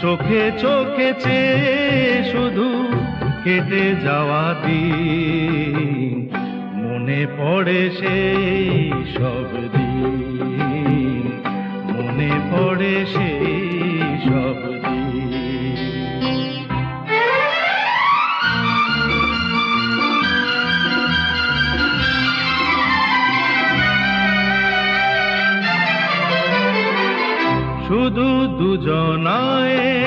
চোখে চোখে চেয়ে শুধু কেটে যাওয়া দিন, মনে পড়ে সেই সব দিন, মনে পড়ে সেই সব দিন। শুধু দুজনায়